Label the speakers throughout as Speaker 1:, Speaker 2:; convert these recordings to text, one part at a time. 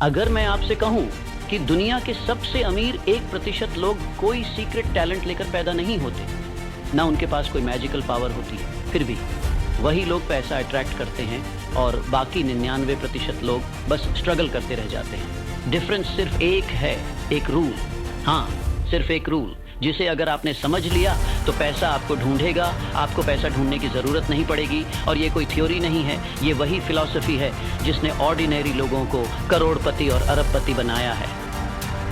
Speaker 1: अगर मैं आपसे कहूं कि दुनिया के सबसे अमीर 1% लोग कोई सीक्रेट टैलेंट लेकर पैदा नहीं होते, ना उनके पास कोई मैजिकल पावर होती है, फिर भी वही लोग पैसा अट्रैक्ट करते हैं और बाकी 99% लोग बस स्ट्रगल करते रह जाते हैं। डिफरेंस सिर्फ एक है, एक रूल। हाँ, सिर्फ एक रूल, जिसे अगर आपने समझ लिया तो पैसा आपको ढूंढेगा, आपको पैसा ढूंढने की ज़रूरत नहीं पड़ेगी। और ये कोई थ्योरी नहीं है, ये वही फिलॉसफी है जिसने ऑर्डिनरी लोगों को करोड़पति और अरबपति बनाया है।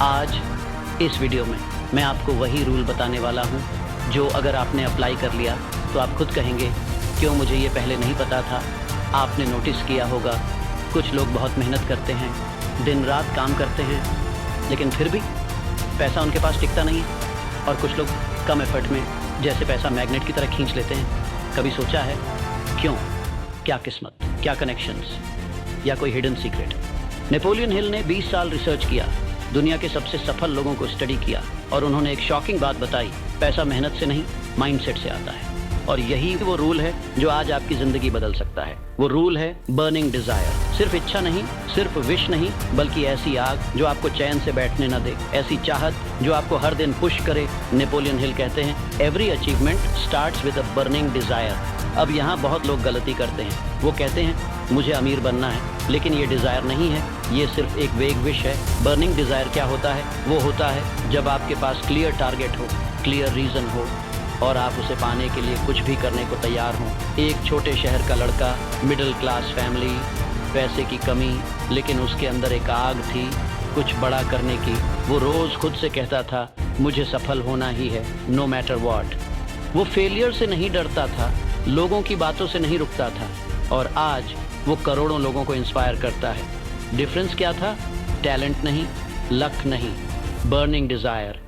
Speaker 1: आज इस वीडियो में मैं आपको वही रूल बताने वाला हूँ जो अगर आपने अप्लाई कर लिया तो आप खुद कहेंगे, क्यों मुझे ये पहले नहीं पता था। आपने नोटिस किया होगा, कुछ लोग बहुत मेहनत करते हैं, दिन रात काम करते हैं, लेकिन फिर भी पैसा उनके पास टिकता नहीं है। और कुछ लोग कम एफर्ट में जैसे पैसा मैग्नेट की तरह खींच लेते हैं। कभी सोचा है क्यों? क्या किस्मत, क्या कनेक्शंस, या कोई हिडन सीक्रेट? नेपोलियन हिल ने 20 साल रिसर्च किया, दुनिया के सबसे सफल लोगों को स्टडी किया और उन्होंने एक शॉकिंग बात बताई, पैसा मेहनत से नहीं माइंडसेट से आता है। और यही वो रूल है जो आज आपकी जिंदगी बदल सकता है। वो रूल है बर्निंग डिजायर। सिर्फ इच्छा नहीं, सिर्फ विश नहीं, बल्कि ऐसी आग जो आपको चैन से बैठने न दे, ऐसी चाहत जो आपको हर दिन पुश करे। नेपोलियन हिल कहते हैं, every achievement starts with a burning desire. अब यहाँ बहुत लोग गलती करते हैं, वो कहते हैं मुझे अमीर बनना है, लेकिन ये डिजायर नहीं है, ये सिर्फ एक वेग विश है। बर्निंग डिजायर क्या होता है? वो होता है जब आपके पास क्लियर टारगेट हो, क्लियर रीजन हो और आप उसे पाने के लिए कुछ भी करने को तैयार हों। एक छोटे शहर का लड़का, मिडिल क्लास फैमिली, पैसे की कमी, लेकिन उसके अंदर एक आग थी कुछ बड़ा करने की। वो रोज़ खुद से कहता था मुझे सफल होना ही है, नो मैटर व्हाट। वो फेलियर से नहीं डरता था, लोगों की बातों से नहीं रुकता था, और आज वो करोड़ों लोगों को इंस्पायर करता है। डिफरेंस क्या था? टैलेंट नहीं, लक नहीं, बर्निंग डिजायर।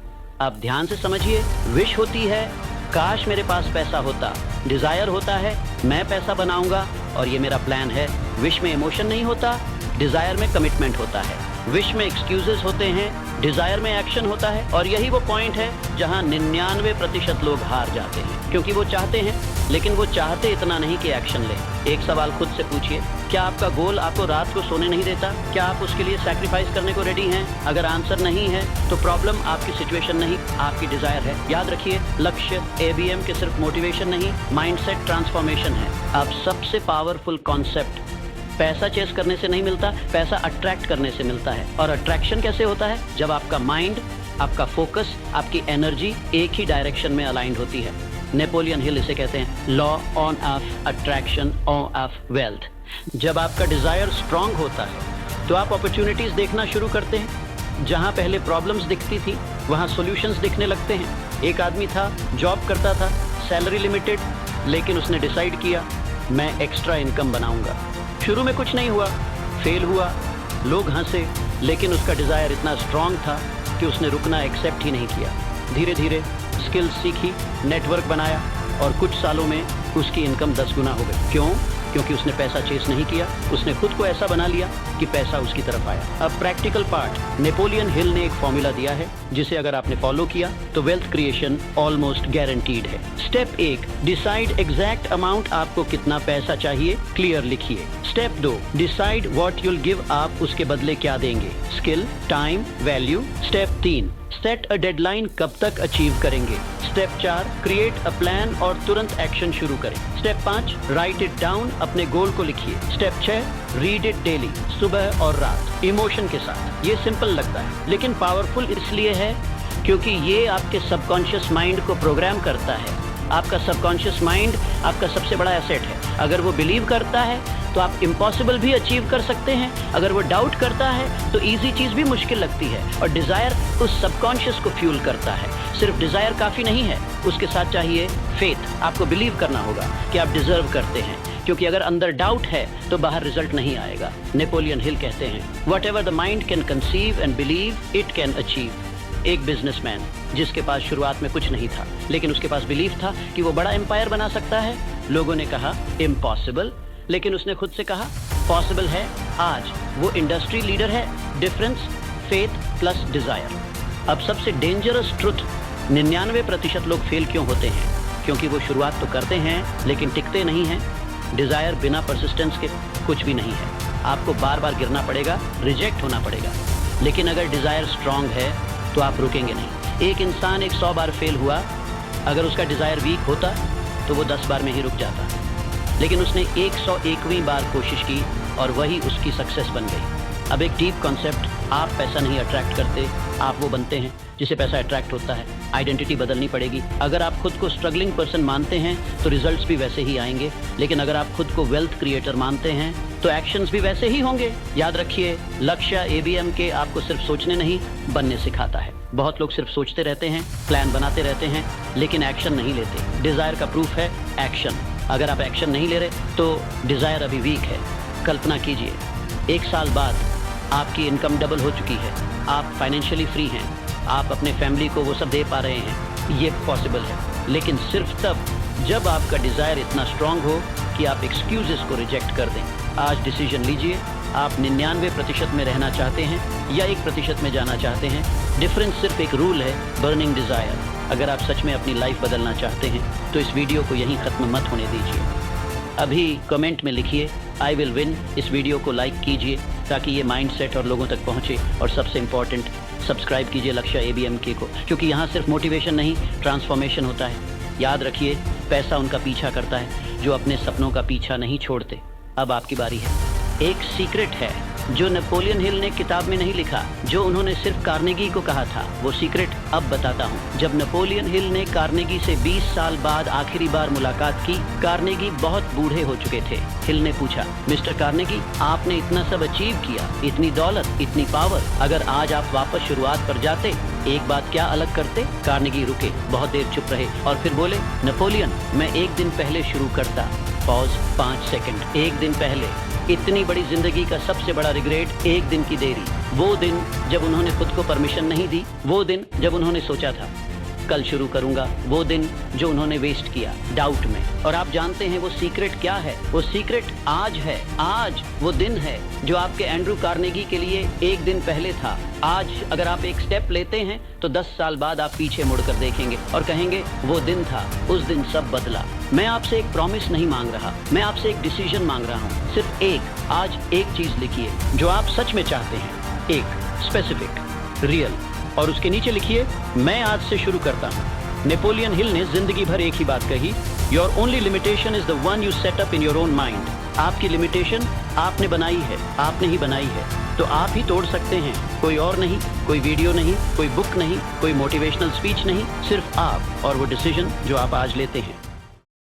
Speaker 1: अब ध्यान से समझिए, विश होती है काश मेरे पास पैसा होता, डिजायर होता है मैं पैसा बनाऊंगा और ये मेरा प्लान है। विश में इमोशन नहीं होता, डिजायर में कमिटमेंट होता है। विश में एक्सक्यूजेस होते हैं, डिजायर में एक्शन होता है। और यही वो पॉइंट है जहां 99% लोग हार जाते हैं, क्योंकि वो चाहते हैं लेकिन वो चाहते इतना नहीं कि एक्शन ले। एक सवाल खुद से पूछिए, क्या आपका गोल आपको रात को सोने नहीं देता? क्या आप उसके लिए सैक्रिफाइस करने को रेडी हैं? अगर आंसर नहीं है तो प्रॉब्लम आपकी सिचुएशन नहीं, आपकी डिजायर है। याद रखिए, लक्ष्य ABM के सिर्फ मोटिवेशन नहीं, माइंडसेट ट्रांसफॉर्मेशन है। अब सबसे पावरफुल कॉन्सेप्ट पैसा चेस करने से नहीं मिलता, पैसा अट्रैक्ट करने से मिलता है। और अट्रैक्शन कैसे होता है? जब आपका माइंड, आपका फोकस, आपकी एनर्जी एक ही डायरेक्शन में अलाइंड होती है। नेपोलियन हिल इसे कहते हैं law on off attraction of wealth. जब आपका डिजायर स्ट्रांग होता है तो आप अपॉर्चुनिटीज देखना शुरू करते हैं। जहां पहले प्रॉब्लम्स दिखती थी वहां सॉल्यूशंस दिखने लगते हैं। एक आदमी था, जॉब करता था, सैलरी लिमिटेड, लेकिन उसने डिसाइड किया मैं एक्स्ट्रा इनकम बनाऊंगा। शुरू में कुछ नहीं हुआ, फेल हुआ, लोग हंसे, लेकिन उसका डिजायर इतना स्ट्रांग था कि उसने रुकना एक्सेप्ट ही नहीं किया। धीरे धीरे स्किल्स सीखी, नेटवर्क बनाया और कुछ सालों में उसकी इनकम 10 गुना हो गई। क्यों? क्योंकि उसने पैसा चेस नहीं किया, उसने खुद को ऐसा बना लिया कि पैसा उसकी तरफ आया। अब प्रैक्टिकल पार्ट, नेपोलियन हिल ने एक फॉर्मूला दिया है जिसे अगर आपने फॉलो किया तो वेल्थ क्रिएशन ऑलमोस्ट गारंटीड है। स्टेप 1, डिसाइड एग्जैक्ट अमाउंट, आपको कितना पैसा चाहिए, क्लियर लिखिए। Step 2, decide what you'll give, आप उसके बदले क्या देंगे, skill, time, value. Step 3, set a deadline, कब तक अचीव करेंगे। स्टेप 4, क्रिएट अ प्लान और तुरंत एक्शन शुरू करें। स्टेप 5, राइट इट डाउन, अपने गोल को लिखिए। स्टेप 6, रीड इट डेली, सुबह और रात, इमोशन के साथ। ये सिंपल लगता है लेकिन पावरफुल इसलिए है क्योंकि ये आपके सबकॉन्शियस माइंड को प्रोग्राम करता है। आपका सबकॉन्शियस माइंड आपका सबसे बड़ा एसेट है। अगर वो बिलीव करता है तो आप इम्पॉसिबल भी अचीव कर सकते हैं। अगर वो डाउट करता है तो इजी चीज भी मुश्किल लगती है। और डिजायर उस सबकॉन्शियस को फ्यूल करता है। सिर्फ डिजायर काफी नहीं है, उसके साथ चाहिए फेथ। आपको बिलीव करना होगा कि आप डिजर्व करते हैं, क्योंकि अगर अंदर डाउट है तो बाहर रिजल्ट नहीं आएगा। नेपोलियन हिल कहते हैं, whatever the mind can conceive and believe it can achieve. एक बिजनेसमैन जिसके पास शुरुआत में कुछ नहीं था, लेकिन उसके पास बिलीव था कि वो बड़ा एम्पायर बना सकता है। लोगों ने कहा इम्पॉसिबल, लेकिन उसने खुद से कहा पॉसिबल है। आज वो इंडस्ट्री लीडर है। Difference, faith plus Dzire. अब सबसे डेंजरस ट्रुथ, 99% लोग फेल क्यों होते हैं? क्योंकि वो शुरुआत तो करते हैं लेकिन टिकते नहीं हैं। डिजायर बिना परसिस्टेंस के कुछ भी नहीं है। आपको बार बार गिरना पड़ेगा, रिजेक्ट होना पड़ेगा। लेकिन अगर डिज़ायर स्ट्रांग है तो आप रुकेंगे नहीं। एक इंसान 100 बार फेल हुआ, अगर उसका डिज़ायर वीक होता तो वो 10 बार में ही रुक जाता, लेकिन उसने 101वीं बार कोशिश की और वही उसकी सक्सेस बन गई। अब एक डीप कॉन्सेप्ट, आप पैसा नहीं अट्रैक्ट करते, आप वो बनते हैं जिसे पैसा अट्रैक्ट होता है। आइडेंटिटी बदलनी पड़ेगी। अगर आप खुद को स्ट्रगलिंग पर्सन मानते हैं तो रिजल्ट्स भी वैसे ही आएंगे, लेकिन अगर आप खुद को वेल्थ क्रिएटर मानते हैं तो एक्शंस भी वैसे ही होंगे। याद रखिए, लक्ष्य ABM के आपको सिर्फ सोचने नहीं, बनने सिखाता है। बहुत लोग सिर्फ सोचते रहते हैं, प्लान बनाते रहते हैं, लेकिन एक्शन नहीं लेते। डिज़ायर का प्रूफ है एक्शन। अगर आप एक्शन नहीं ले रहे तो डिज़ायर अभी वीक है। कल्पना कीजिए, 1 साल बाद आपकी इनकम डबल हो चुकी है, आप फाइनेंशियली फ्री हैं, आप अपने फैमिली को वो सब दे पा रहे हैं। ये पॉसिबल है, लेकिन सिर्फ तब जब आपका डिज़ायर इतना स्ट्रांग हो कि आप एक्सक्यूजेस को रिजेक्ट कर दें। आज डिसीजन लीजिए, आप 99% में रहना चाहते हैं या 1% में जाना चाहते हैं। डिफरेंस सिर्फ एक रूल है, बर्निंग डिज़ायर। अगर आप सच में अपनी लाइफ बदलना चाहते हैं तो इस वीडियो को यहीं ख़त्म मत होने दीजिए। अभी कमेंट में लिखिए आई विल विन। इस वीडियो को लाइक कीजिए ताकि ये माइंडसेट और लोगों तक पहुंचे, और सबसे इम्पॉर्टेंट, सब्सक्राइब कीजिए लक्ष्य ABMK को, क्योंकि यहाँ सिर्फ मोटिवेशन नहीं, ट्रांसफॉर्मेशन होता है। याद रखिए, पैसा उनका पीछा करता है जो अपने सपनों का पीछा नहीं छोड़ते। अब आपकी बारी है। एक सीक्रेट है जो नेपोलियन हिल ने किताब में नहीं लिखा, जो उन्होंने सिर्फ कार्नेगी को कहा था। वो सीक्रेट अब बताता हूँ। जब नेपोलियन हिल ने कार्नेगी से 20 साल बाद आखिरी बार मुलाकात की, कार्नेगी बहुत बूढ़े हो चुके थे। हिल ने पूछा, मिस्टर कार्नेगी, आपने इतना सब अचीव किया, इतनी दौलत, इतनी पावर, अगर आज आप वापस शुरुआत पर जाते, एक बात क्या अलग करते? कार्नेगी रुके, बहुत देर चुप रहे और फिर बोले, नेपोलियन, मैं 1 दिन पहले शुरू करता। Pause 5 second. 1 दिन पहले। इतनी बड़ी जिंदगी का सबसे बड़ा रिग्रेट, 1 दिन की देरी। वो दिन जब उन्होंने खुद को परमिशन नहीं दी, वो दिन जब उन्होंने सोचा था कल शुरू करूंगा, वो दिन जो उन्होंने वेस्ट किया डाउट में। और आप जानते हैं वो सीक्रेट क्या है? वो सीक्रेट आज है। आज वो दिन है जो आपके एंड्रू कार्नेगी के लिए 1 दिन पहले था। आज अगर आप एक स्टेप लेते हैं तो 10 साल बाद आप पीछे मुड़कर देखेंगे और कहेंगे वो दिन था, उस दिन सब बदला। मैं आपसे एक प्रॉमिस नहीं मांग रहा, मैं आपसे एक डिसीजन मांग रहा हूँ। सिर्फ एक। आज एक चीज लिखिए जो आप सच में चाहते हैं, एक स्पेसिफिक, रियल, और उसके नीचे लिखिए, मैं आज से शुरू करता हूँ। नेपोलियन हिल ने जिंदगी भर एक ही बात कही, your only limitation is the one you set up in your own mind. आपकी लिमिटेशन आपने बनाई है, आपने ही बनाई है, तो आप ही तोड़ सकते हैं, कोई और नहीं। कोई वीडियो नहीं, कोई बुक नहीं, कोई मोटिवेशनल स्पीच नहीं, सिर्फ आप और वो डिसीजन जो आप आज लेते हैं।